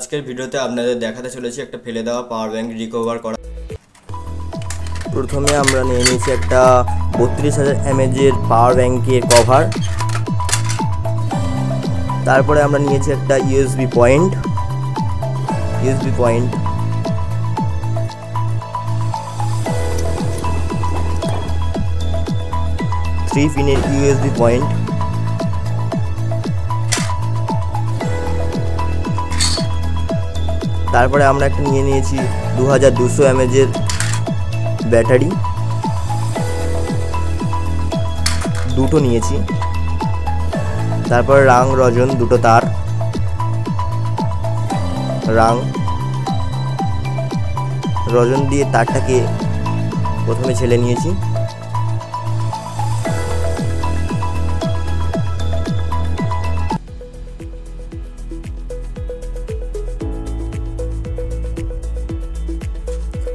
আজকের ভিডিওতে আপনাদের দেখাতে চলেছি একটা ফেলে দেওয়া পাওয়ার ব্যাংক রিকভার করা। প্রথমে আমরা নিয়ে নিয়েছি একটা 32,000 mAh পাওয়ার ব্যাংকের কভার। তারপরে আমরা নিয়েছি একটা ইউএসবি পয়েন্ট 3 পিনের ইউএসবি পয়েন্ট। তারপরে আমরা একটা নিয়ে নিয়েছি 2200 mAh ব্যাটারি, দুটো নিয়েছি। তারপরে রাং রজন দুটো তার, রাং রজন দিয়ে তারটাকে প্রথমে ছেলে নিয়েছি।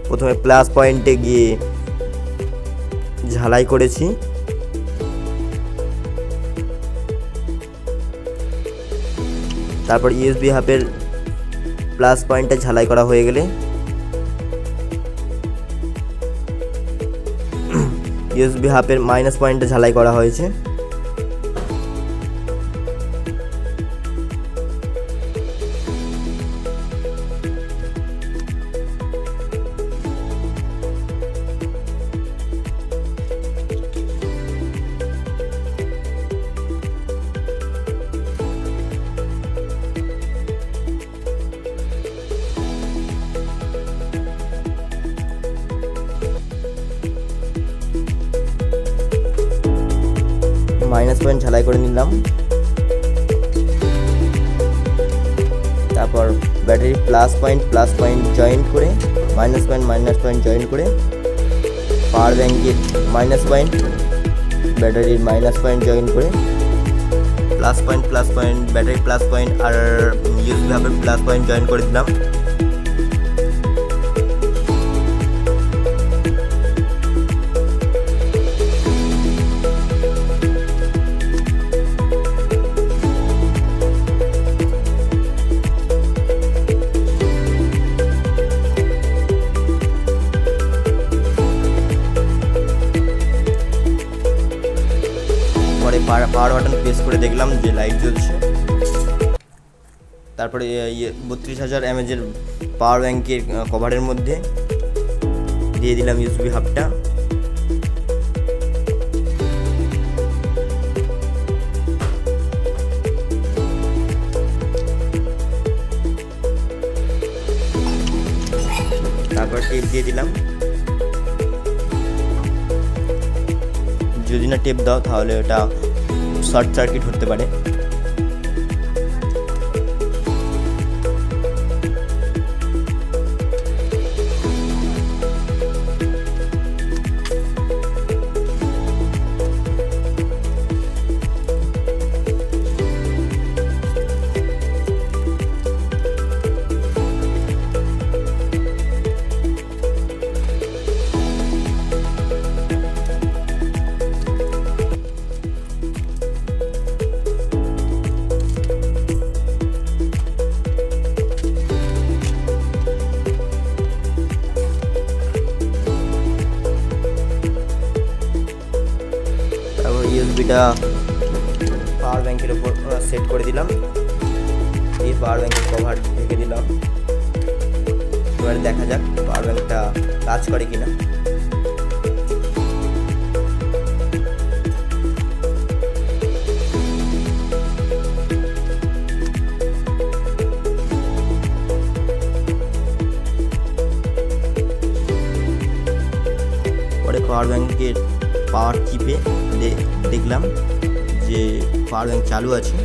প্রথমে প্লাস পয়েন্টে গিয়ে ঝালাই করেছি, তারপর ইউএসবি হাবের প্লাস পয়েন্টে ঝালাই করা হয়ে গেলে ইউএসবি হাবের মাইনাস পয়েন্টে ঝালাই করা হয়েছে। মাইনাস পয়েন্ট ঝালাই করে নিলাম। তারপর ব্যাটারি প্লাস পয়েন্ট জয়েন্ট করে মাইনাস পয়েন্ট জয়েন্ট করে পাওয়ার ব্যাংকের মাইনাস পয়েন্ট ব্যাটারির মাইনাস পয়েন্ট জয়েন্ট করে plus point battery plus point আর ইউএসবি হাবের প্লাস পয়েন্ট জয়েন্ট করে দিলাম। পাওয়ার বাটন প্রেস করে দেখলাম যে লাইট জ্বলছে। তারপরে 32,000 mAh পাওয়ার ব্যাংকের কভারের মধ্যে দিয়ে দিলাম ইউএসবি হাবটা। তারপর টেপ দিয়ে দিলাম। যদি না টেপ দাও তাহলে ওটা শর্ট সার্কিট হতে পারে। ইউএসবিটা পাওয়ার ব্যাংকের উপর সেট করে দিলাম, এই পাওয়ার ব্যাংকের কভার ঢেকে দিলাম। এবার দেখা যাক পাওয়ার ব্যাংকটা কাজ করে কিনা। পরে পাওয়ার ব্যাংকের পাওয়ার চিপে দেখলাম যে পাওয়ার ব্যাংক চালু আছে।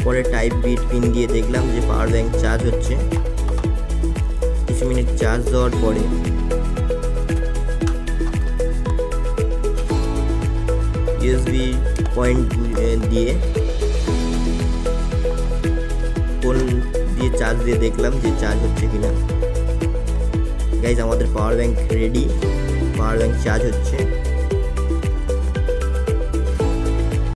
পরে টাইপ বিট পিন দিয়ে দেখলাম যে পাওয়ার ব্যাংক চার্জ হচ্ছে। কিছু মিনিট চার্জ দেওয়ার পরে ইউএসবি পয়েন্ট দিয়ে ফোন দিয়ে চার্জ দিয়ে দেখলাম যে চার্জ হচ্ছে কিনা। গাইজ আমাদের power bank ready, power bank charge হচ্ছে।